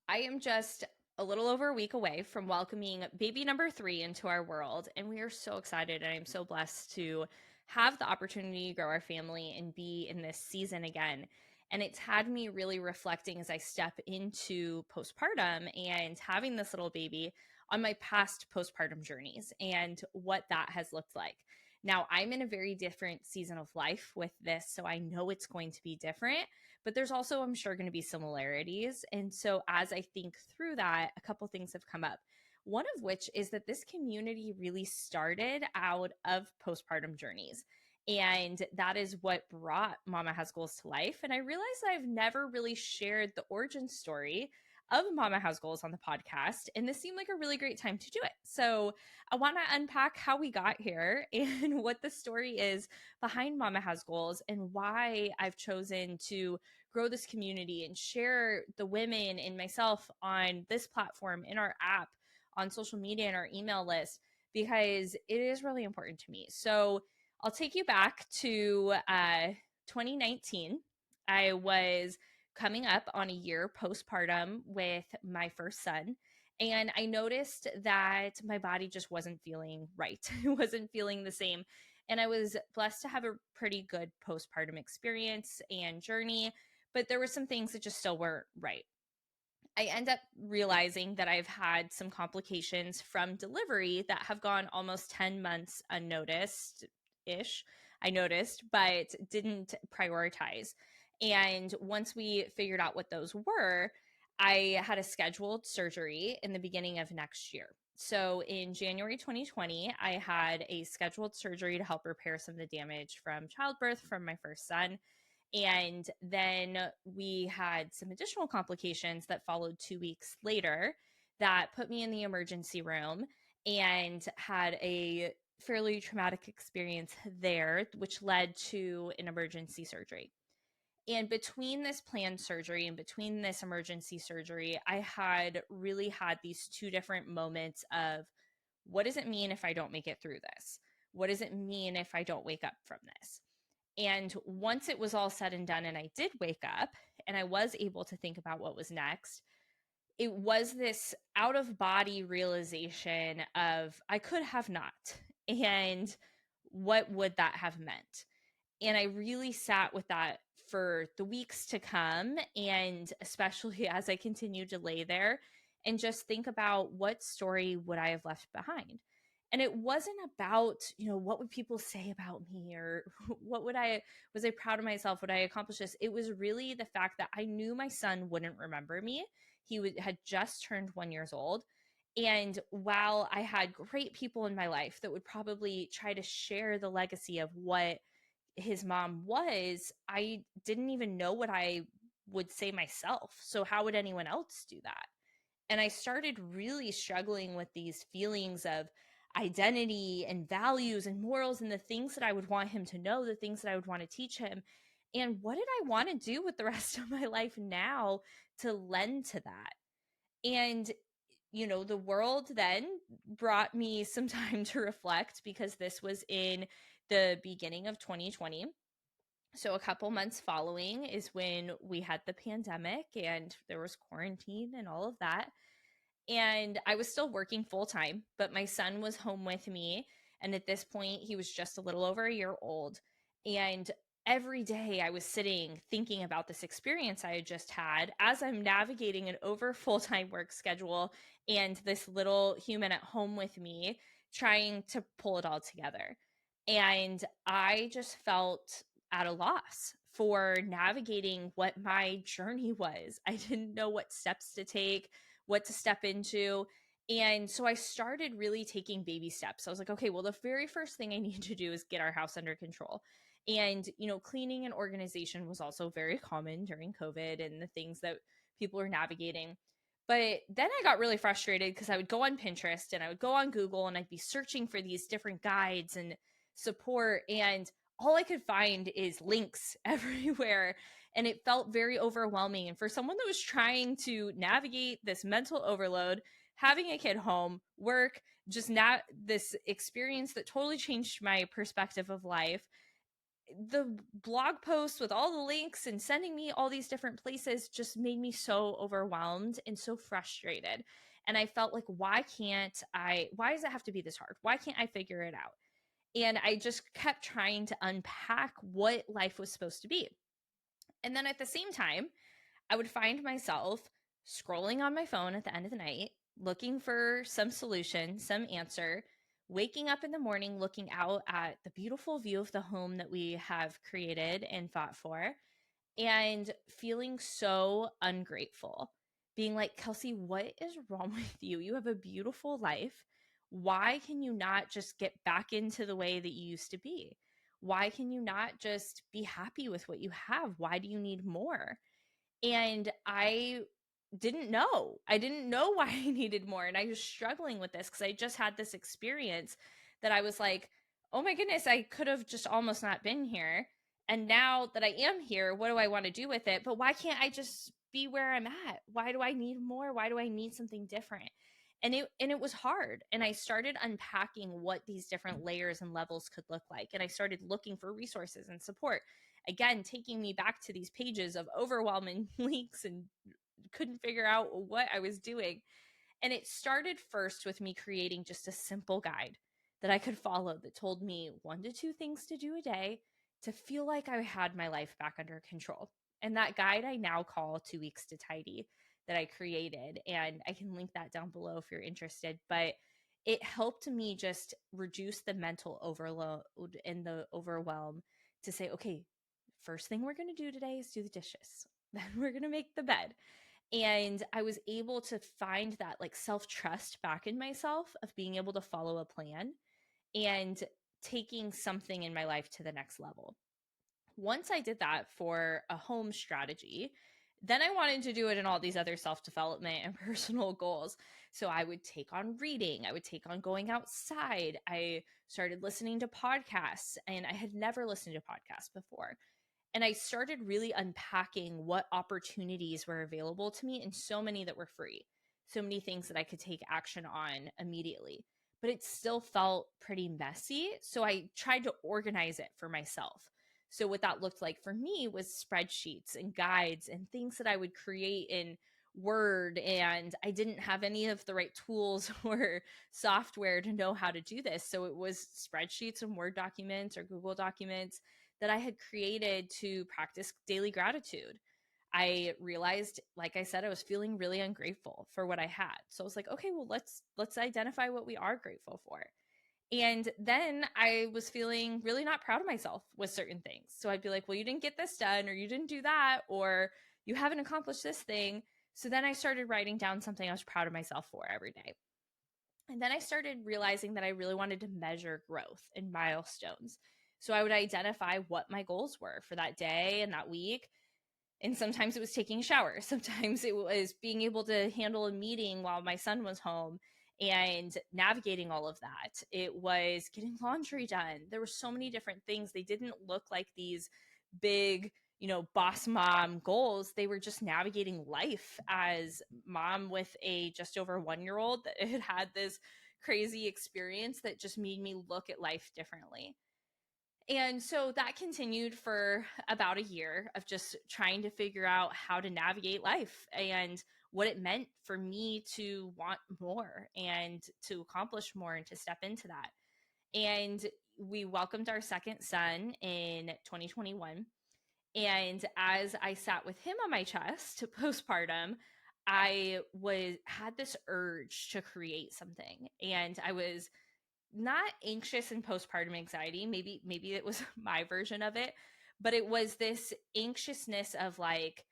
I am just a little over a week away from welcoming baby number 3 into our world. And we are so excited. And I'm so blessed to have the opportunity to grow our family and be in this season again. And it's had me really reflecting as I step into postpartum and having this little baby on my past postpartum journeys and what that has looked like. Now, I'm in a very different season of life with this, so I know it's going to be different, but there's also, I'm sure, going to be similarities. And so as I think through that, a couple things have come up. One of which is that this community really started out of postpartum journeys. And that is what brought Momma Has Goals to life. And I realized that I've never really shared the origin story of Momma Has Goals on the podcast. And this seemed like a really great time to do it. So I want to unpack how we got here and what the story is behind Momma Has Goals and why I've chosen to grow this community and share the women and myself on this platform, in our app, on social media, and our email list, because it is really important to me. So I'll take you back to 2019. I was coming up on a year postpartum with my first son. And I noticed that my body just wasn't feeling right. It wasn't feeling the same. And I was blessed to have a pretty good postpartum experience and journey, but there were some things that just still weren't right. I end up realizing that I've had some complications from delivery that have gone almost 10 months unnoticed ish. I noticed, but didn't prioritize. And once we figured out what those were, I had a scheduled surgery in the beginning of next year. So in January 2020, I had a scheduled surgery to help repair some of the damage from childbirth from my first son. And then we had some additional complications that followed 2 weeks later that put me in the emergency room and had a fairly traumatic experience there, which led to an emergency surgery. And between this planned surgery and between this emergency surgery, I had really had these two different moments of, what does it mean if I don't make it through this? What does it mean if I don't wake up from this? And once it was all said and done, and I did wake up and I was able to think about what was next, it was this out of body realization of I could have not. And what would that have meant? And I really sat with that for the weeks to come. And especially as I continued to lay there and just think about what story would I have left behind. And it wasn't about, what would people say about me, or was I proud of myself? Would I accomplish this? It was really the fact that I knew my son wouldn't remember me. Had just turned 1 year old. And while I had great people in my life that would probably try to share the legacy of what his mom was, I didn't even know what I would say myself. So how would anyone else do that? And I started really struggling with these feelings of identity and values and morals and the things that I would want him to know, the things that I would want to teach him. And what did I want to do with the rest of my life now to lend to that? And the world then brought me some time to reflect, because this was in the beginning of 2020. So a couple months following is when we had the pandemic and there was quarantine and all of that. And I was still working full time, but my son was home with me. And at this point, he was just a little over a year old. And every day I was sitting thinking about this experience I had just had as I'm navigating an over full time work schedule and this little human at home with me, trying to pull it all together. And I just felt at a loss for navigating what my journey was. I didn't know what steps to take, what to step into. And so I started really taking baby steps. I was like, okay, well, the very first thing I need to do is get our house under control. And, cleaning and organization was also very common during COVID and the things that people were navigating. But then I got really frustrated because I would go on Pinterest and I would go on Google and I'd be searching for these different guides and support. And all I could find is links everywhere. And it felt very overwhelming. And for someone that was trying to navigate this mental overload, having a kid home, work, just not this experience that totally changed my perspective of life, the blog posts with all the links and sending me all these different places just made me so overwhelmed and so frustrated. And I felt like, why does it have to be this hard? Why can't I figure it out? And I just kept trying to unpack what life was supposed to be. And then at the same time, I would find myself scrolling on my phone at the end of the night, looking for some solution, some answer, waking up in the morning, looking out at the beautiful view of the home that we have created and fought for, and feeling so ungrateful. Being like, Kelsey, what is wrong with you? You have a beautiful life. Why can you not just get back into the way that you used to be? Why can you not just be happy with what you have? Why do you need more? And I didn't know. I didn't know why I needed more. And I was struggling with this because I just had this experience that I was like, oh my goodness, I could have just almost not been here. And now that I am here, what do I want to do with it? But why can't I just be where I'm at? Why do I need more? Why do I need something different? And it was hard. And I started unpacking what these different layers and levels could look like. And I started looking for resources and support. Again, taking me back to these pages of overwhelming links and couldn't figure out what I was doing. And it started first with me creating just a simple guide that I could follow that told me 1 to 2 things to do a day to feel like I had my life back under control. And that guide I now call 2 Weeks to Tidy, that I created. And I can link that down below if you're interested. But it helped me just reduce the mental overload and the overwhelm to say, okay, first thing we're going to do today is do the dishes. Then we're going to make the bed. And I was able to find that like self-trust back in myself of being able to follow a plan and taking something in my life to the next level. Once I did that for a home strategy, then I wanted to do it in all these other self development and personal goals. So I would take on reading, I would take on going outside. I started listening to podcasts, and I had never listened to podcasts before. And I started really unpacking what opportunities were available to me, and so many that were free, so many things that I could take action on immediately. But it still felt pretty messy. So I tried to organize it for myself. So what that looked like for me was spreadsheets and guides and things that I would create in Word. And I didn't have any of the right tools or software to know how to do this. So it was spreadsheets and Word documents or Google documents that I had created to practice daily gratitude. I realized, like I said, I was feeling really ungrateful for what I had. So I was like, okay, well, let's identify what we are grateful for. And then I was feeling really not proud of myself with certain things. So I'd be like, well, you didn't get this done, or you didn't do that, or you haven't accomplished this thing. So then I started writing down something I was proud of myself for every day. And then I started realizing that I really wanted to measure growth and milestones. So I would identify what my goals were for that day and that week. And sometimes it was taking a shower. Sometimes it was being able to handle a meeting while my son was home and navigating all of that. It was getting laundry done. There were so many different things. They didn't look like these big, boss mom goals. They were just navigating life as mom with a just over 1-year-old that had had this crazy experience that just made me look at life differently. And so that continued for about a year of just trying to figure out how to navigate life and what it meant for me to want more and to accomplish more and to step into that. And we welcomed our second son in 2021. And as I sat with him on my chest postpartum, I had this urge to create something. And I was not anxious and postpartum anxiety. Maybe it was my version of it, but it was this anxiousness of like,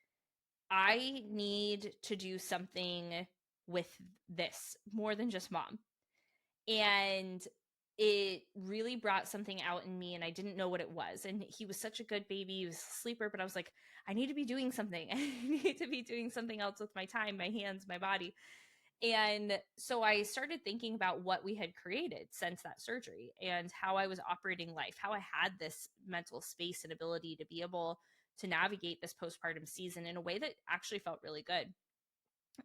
I need to do something with this more than just mom. And it really brought something out in me, and I didn't know what it was. And he was such a good baby. He was a sleeper, but I was like, I need to be doing something. I need to be doing something else with my time, my hands, my body. And so I started thinking about what we had created since that surgery and how I was operating life, how I had this mental space and ability to be able to navigate this postpartum season in a way that actually felt really good.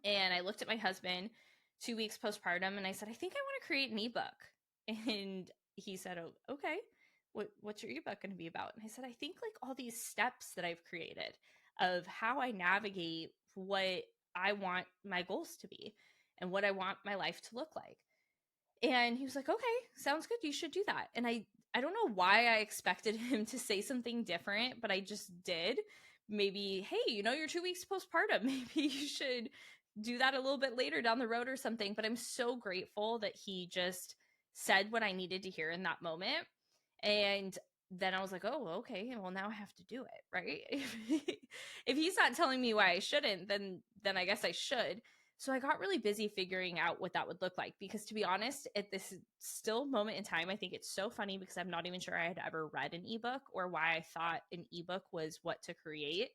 And I looked at my husband 2 weeks postpartum and I said, I think I want to create an ebook. And he said, oh, okay, what's your ebook going to be about? And I said, I think like all these steps that I've created of how I navigate what I want my goals to be and what I want my life to look like. And he was like, okay, sounds good. You should do that. And I don't know why I expected him to say something different, but I just did. Maybe, hey, you're 2 weeks postpartum. Maybe you should do that a little bit later down the road or something. But I'm so grateful that he just said what I needed to hear in that moment. And then I was like, oh, okay, well, now I have to do it, right? If he's not telling me why I shouldn't, then I guess I should. So I got really busy figuring out what that would look like, because to be honest, at this still moment in time, I think it's so funny because I'm not even sure I had ever read an ebook or why I thought an ebook was what to create.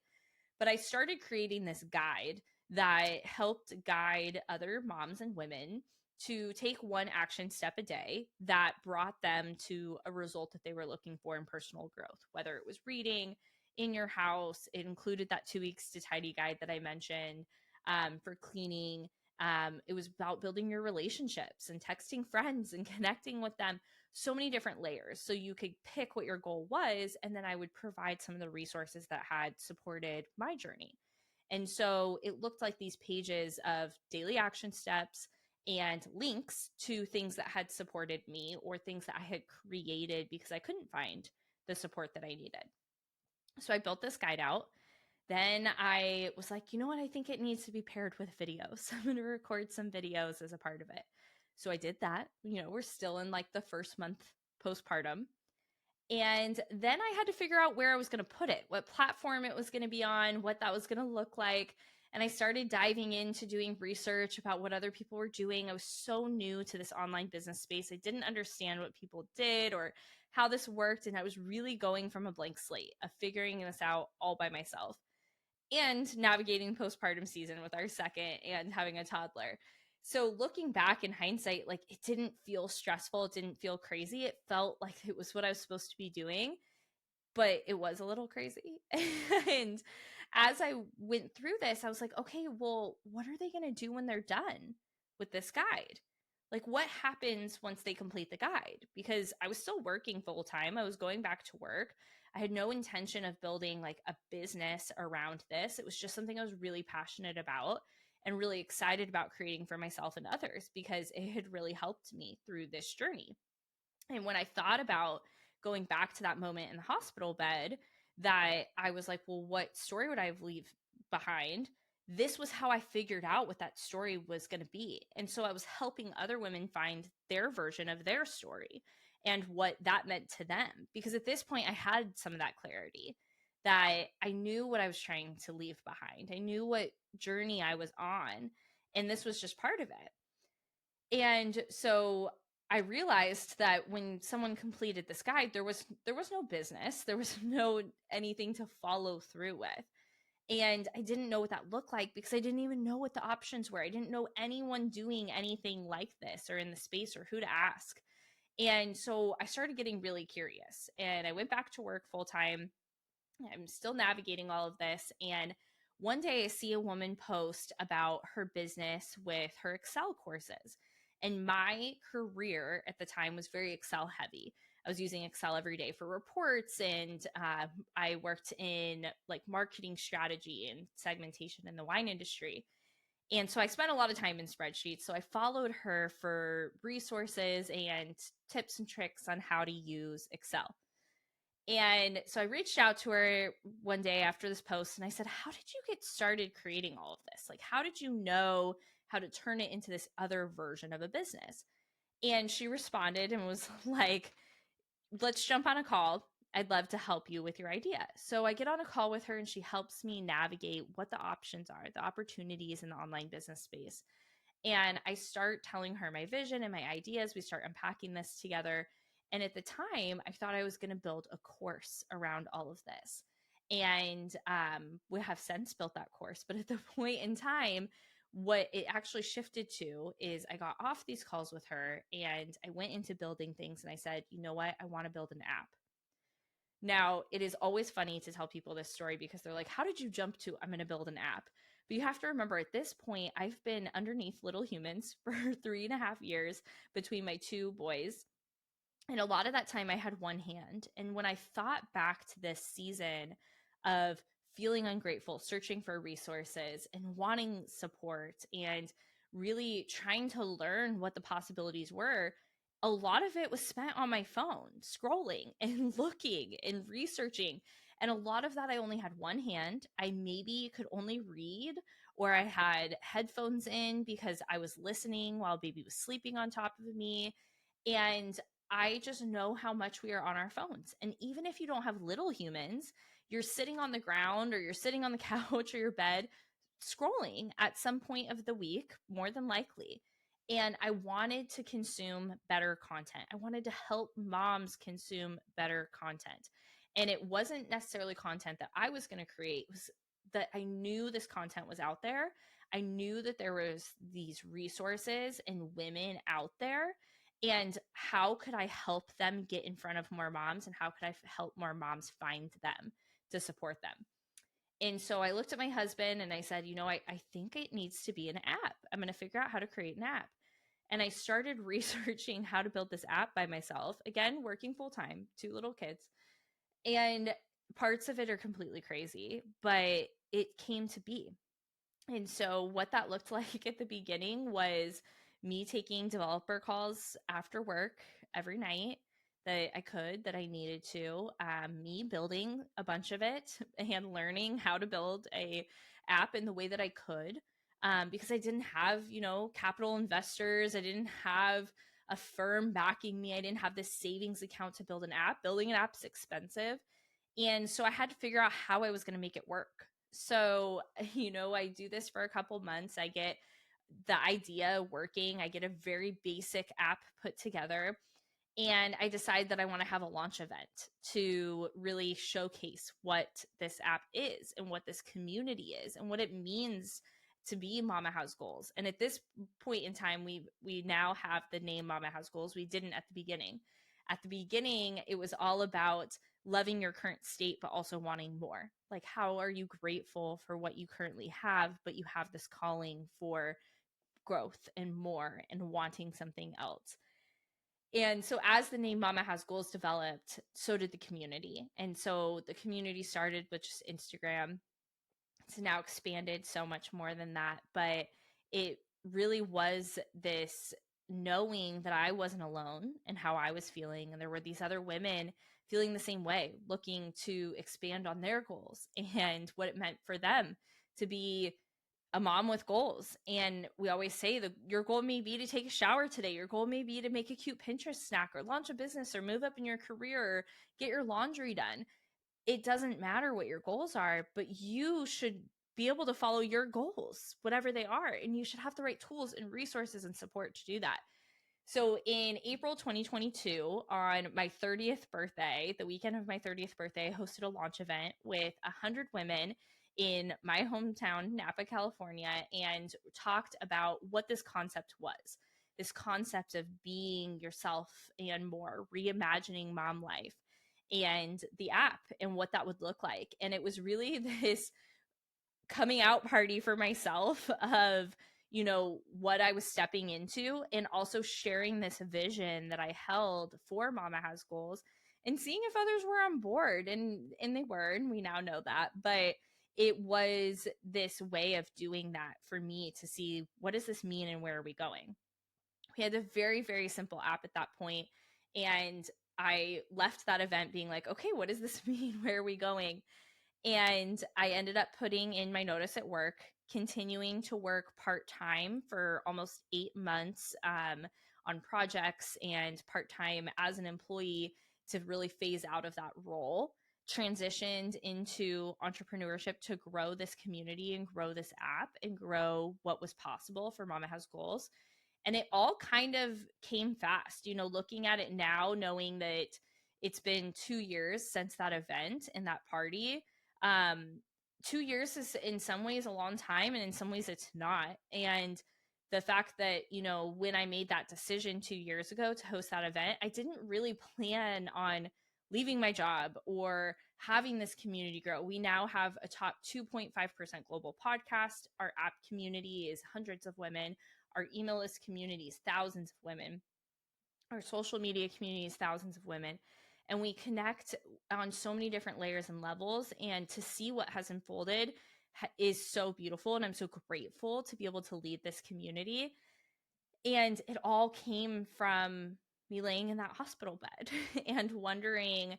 But I started creating this guide that helped guide other moms and women to take one action step a day that brought them to a result that they were looking for in personal growth, whether it was reading in your house. It included that 2 weeks to tidy guide that I mentioned, for cleaning. It was about building your relationships and texting friends and connecting with them. So many different layers. So you could pick what your goal was, and then I would provide some of the resources that had supported my journey. And so it looked like these pages of daily action steps and links to things that had supported me or things that I had created because I couldn't find the support that I needed. So I built this guide out. Then I was like, you know what? I think it needs to be paired with videos. I'm going to record some videos as a part of it. So I did that. We're still in like the first month postpartum. And then I had to figure out where I was going to put it, what platform it was going to be on, what that was going to look like. And I started diving into doing research about what other people were doing. I was so new to this online business space. I didn't understand what people did or how this worked. And I was really going from a blank slate of figuring this out all by myself and navigating postpartum season with our second and having a toddler. So looking back in hindsight, like it didn't feel stressful. It didn't feel crazy. It felt like it was what I was supposed to be doing, but it was a little crazy. And as I went through this, I was like, okay, well, what are they going to do when they're done with this guide? Like, what happens once they complete the guide? Because I was still working full time. I was going back to work. I had no intention of building like a business around this. It was just something I was really passionate about and really excited about creating for myself and others because it had really helped me through this journey. And when I thought about going back to that moment in the hospital bed, that I was like, well, what story would I leave behind? This was how I figured out what that story was going to be. And so I was helping other women find their version of their story and what that meant to them. Because at this point, I had some of that clarity that I knew what I was trying to leave behind. I knew what journey I was on. And this was just part of it. And so I realized that when someone completed this guide, there was no business, there was no anything to follow through with. And I didn't know what that looked like because I didn't even know what the options were. I didn't know anyone doing anything like this or in the space or who to ask. And so I started getting really curious and I went back to work full time. I'm still navigating all of this. And one day I see a woman post about her business with her Excel courses. And my career at the time was very Excel heavy. I was using Excel every day for reports, and I worked in like marketing strategy and segmentation in the wine industry. And so I spent a lot of time in spreadsheets. So I followed her for resources and tips and tricks on how to use Excel. And so I reached out to her one day after this post and I said, how did you get started creating all of this? Like, how did you know how to turn it into this other version of a business? And she responded and was like, let's jump on a call. I'd love to help you with your idea. So I get on a call with her and she helps me navigate what the options are, the opportunities in the online business space. And I start telling her my vision and my ideas. We start unpacking this together. And at the time, I thought I was going to build a course around all of this. And we have since built that course. But at the point in time, what it actually shifted to is I got off these calls with her and I went into building things. And I said, you know what? I want to build an app. Now, it is always funny to tell people this story because they're like, how did you jump to, I'm going to build an app? But you have to remember at this point, I've been underneath little humans for 3.5 years between my two boys. And a lot of that time I had one hand. And when I thought back to this season of feeling ungrateful, searching for resources and wanting support and really trying to learn what the possibilities were, a lot of it was spent on my phone, scrolling and looking and researching. And a lot of that I only had one hand. I maybe could only read, or I had headphones in because I was listening while baby was sleeping on top of me. And I just know how much we are on our phones. And even if you don't have little humans, you're sitting on the ground or you're sitting on the couch or your bed scrolling at some point of the week, more than likely. And I wanted to consume better content. I wanted to help moms consume better content. And it wasn't necessarily content that I was going to create, it was that I knew this content was out there. I knew that there was these resources and women out there, and how could I help them get in front of more moms, and how could I help more moms find them to support them. And so I looked at my husband and I said, I think it needs to be an app. I'm going to figure out how to create an app. And I started researching how to build this app by myself, again, working full time, 2 little kids. And parts of it are completely crazy, but it came to be. And so what that looked like at the beginning was me taking developer calls after work every night that I could, that I needed to, me building a bunch of it and learning how to build a app in the way that I could, because I didn't have, capital investors. I didn't have a firm backing me. I didn't have this savings account to build an app. Building an app is expensive. And so I had to figure out how I was going to make it work. So, I do this for a couple months. I get the idea working. I get a very basic app put together. And I decide that I want to have a launch event to really showcase what this app is and what this community is and what it means to be Momma Has Goals. And at this point in time, we now have the name Momma Has Goals. We didn't at the beginning. At the beginning, it was all about loving your current state, but also wanting more. Like, how are you grateful for what you currently have, but you have this calling for growth and more and wanting something else. And so as the name Momma Has Goals developed, so did the community. And so the community started with just Instagram. It's now expanded so much more than that. But it really was this knowing that I wasn't alone and how I was feeling. And there were these other women feeling the same way, looking to expand on their goals and what it meant for them to be a mom with goals. And we always say that your goal may be to take a shower today. Your goal may be to make a cute Pinterest snack or launch a business or move up in your career or get your laundry done. It doesn't matter what your goals are, but you should be able to follow your goals, whatever they are. And you should have the right tools and resources and support to do that. So in April 2022, on my 30th birthday, the weekend of my 30th birthday, I hosted a launch event with 100 women in my hometown, Napa, California, and talked about what this concept was. This concept of being yourself and more, reimagining mom life, and the app and what that would look like. And it was really this coming out party for myself of what I was stepping into, and also sharing this vision that I held for Momma Has Goals and seeing if others were on board, and they were, and we now know that. But it was this way of doing that for me to see, what does this mean and where are we going? We had a very, very simple app at that point, and I left that event being like, okay, what does this mean? Where are we going? And I ended up putting in my notice at work, continuing to work part-time for almost 8 months on projects, and part-time as an employee to really phase out of that role. Transitioned into entrepreneurship to grow this community and grow this app and grow what was possible for Momma Has Goals. And it all kind of came fast, looking at it now, knowing that it's been 2 years since that event and that party. 2 years is in some ways a long time, and in some ways it's not. And the fact that, when I made that decision 2 years ago to host that event, I didn't really plan on leaving my job or having this community grow. We now have a top 2.5% global podcast. Our app community is hundreds of women. Our email list community is thousands of women. our social media communities, thousands of women, and we connect on so many different layers and levels. And to see what has unfolded is so beautiful. And I'm so grateful to be able to lead this community. And it all came from me laying in that hospital bed and wondering,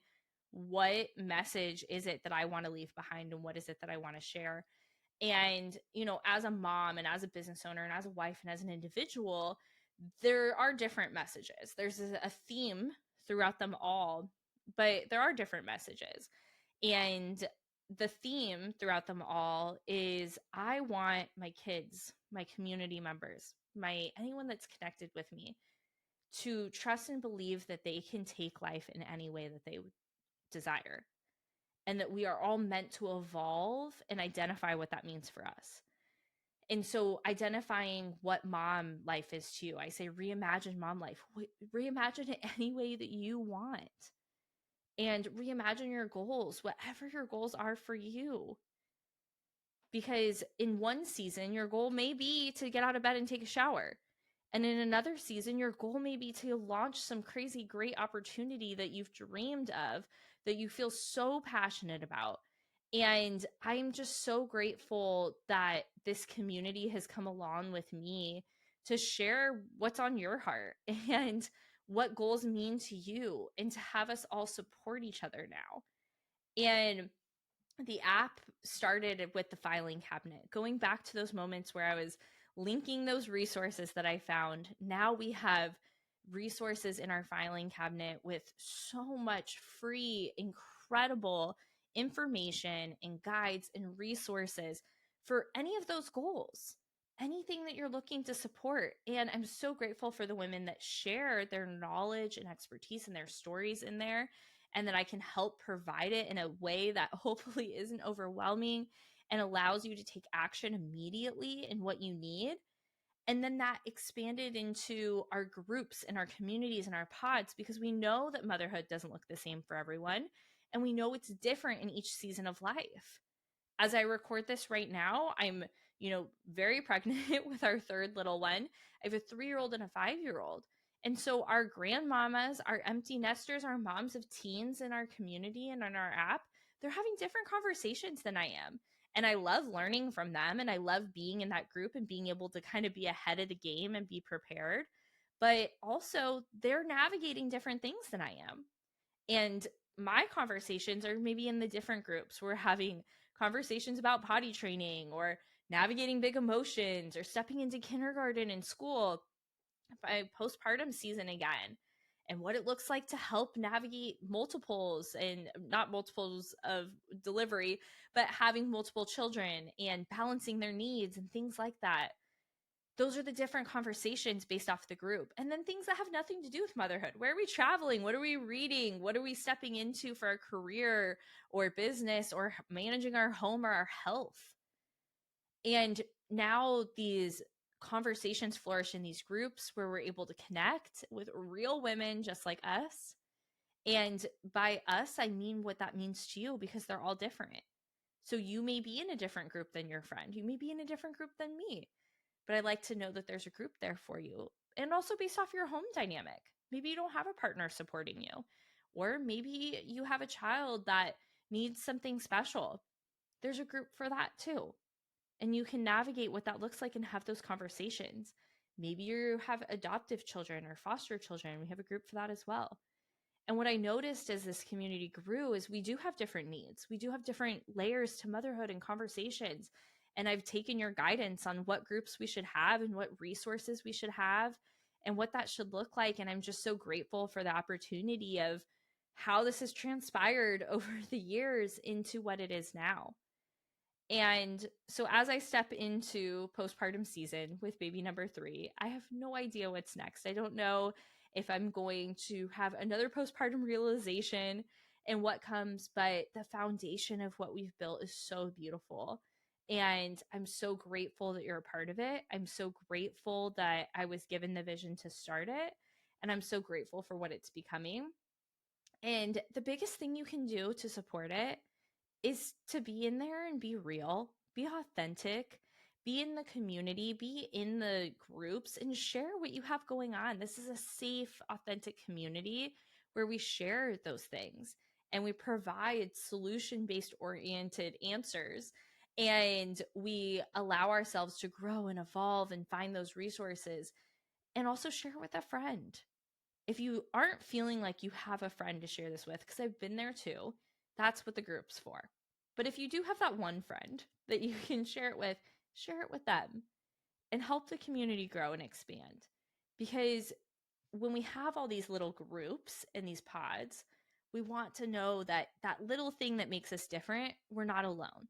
what message is it that I want to leave behind, and what is it that I want to share? And, as a mom and as a business owner and as a wife and as an individual, there are different messages. There's a theme throughout them all, but there are different messages. And the theme throughout them all is, I want my kids, my community members, anyone that's connected with me, to trust and believe that they can take life in any way that they desire, and that we are all meant to evolve and identify what that means for us. And so identifying what mom life is to you, I say reimagine mom life. Reimagine it any way that you want. And reimagine your goals, whatever your goals are for you. Because in one season, your goal may be to get out of bed and take a shower. And in another season, your goal may be to launch some crazy great opportunity that you've dreamed of, that you feel so passionate about. And I'm just so grateful that this community has come along with me to share what's on your heart and what goals mean to you, and to have us all support each other now. And the app started with the filing cabinet, going back to those moments where I was linking those resources that I found. Now we have resources in our filing cabinet with so much free, incredible information and guides and resources for any of those goals, anything that you're looking to support. And I'm so grateful for the women that share their knowledge and expertise and their stories in there, and that I can help provide it in a way that hopefully isn't overwhelming and allows you to take action immediately in what you need. And then that expanded into our groups and our communities and our pods, because we know that motherhood doesn't look the same for everyone. And we know it's different in each season of life. As I record this right now, I'm, very pregnant with our third little one. I have a 3-year-old and a 5-year-old. And so our grandmamas, our empty nesters, our moms of teens in our community and on our app, they're having different conversations than I am. And I love learning from them. And I love being in that group and being able to kind of be ahead of the game and be prepared. But also, they're navigating different things than I am. And my conversations are maybe in the different groups. We're having conversations about potty training, or navigating big emotions, or stepping into kindergarten and school, by postpartum season again, and what it looks like to help navigate multiples, and not multiples of delivery, but having multiple children and balancing their needs and things like that. Those are the different conversations based off the group. And then things that have nothing to do with motherhood. Where are we traveling? What are we reading? What are we stepping into for our career or business, or managing our home or our health? And now these conversations flourish in these groups where we're able to connect with real women just like us. And by us, I mean what that means to you, because they're all different. So you may be in a different group than your friend. You may be in a different group than me. But I like to know that there's a group there for you. And also based off your home dynamic. Maybe you don't have a partner supporting you. Or maybe you have a child that needs something special. There's a group for that too. And you can navigate what that looks like and have those conversations. Maybe you have adoptive children or foster children. We have a group for that as well. And what I noticed as this community grew is we do have different needs. We do have different layers to motherhood and conversations. And I've taken your guidance on what groups we should have and what resources we should have and what that should look like. And I'm just so grateful for the opportunity of how this has transpired over the years into what it is now. And so as I step into postpartum season with baby number 3, I have no idea what's next. I don't know if I'm going to have another postpartum realization and what comes, but the foundation of what we've built is so beautiful. And I'm so grateful that you're a part of it. I'm so grateful that I was given the vision to start it. And I'm so grateful for what it's becoming. And the biggest thing you can do to support it is to be in there and be real, be authentic, Be in the community, be in the groups, and share what you have going on. This is a safe, authentic community where we share those things and we provide solution-based oriented answers, and we allow ourselves to grow and evolve and find those resources, and also share with a friend. If you aren't feeling like you have a friend to share this with, because I've been there too, that's what the group's for. But if you do have that one friend that you can share it with them and help the community grow and expand. Because when we have all these little groups and these pods, we want to know that that little thing that makes us different, we're not alone.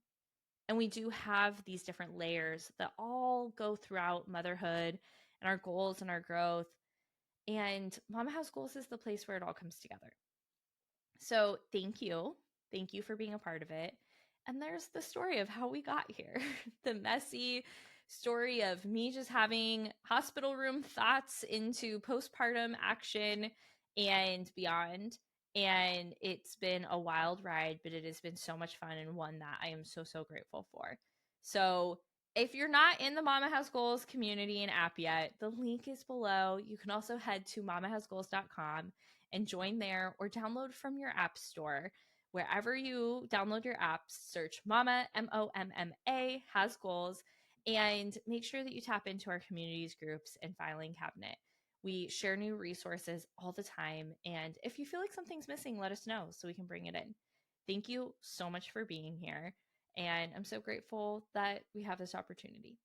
And we do have these different layers that all go throughout motherhood and our goals and our growth. And Momma Has Goals is the place where it all comes together. So thank you. Thank you for being a part of it. And there's the story of how we got here, the messy story of me just having hospital room thoughts into postpartum action and beyond. And it's been a wild ride, but it has been so much fun, and one that I am so, so grateful for. So if you're not in the Momma Has Goals community and app yet, the link is below. You can also head to mommahasgoals.com and join there, or download from your app store. Wherever you download your apps, search Momma, MOMMA, Has Goals, and make sure that you tap into our communities groups and filing cabinet. We share new resources all the time, and if you feel like something's missing, let us know so we can bring it in. Thank you so much for being here, and I'm so grateful that we have this opportunity.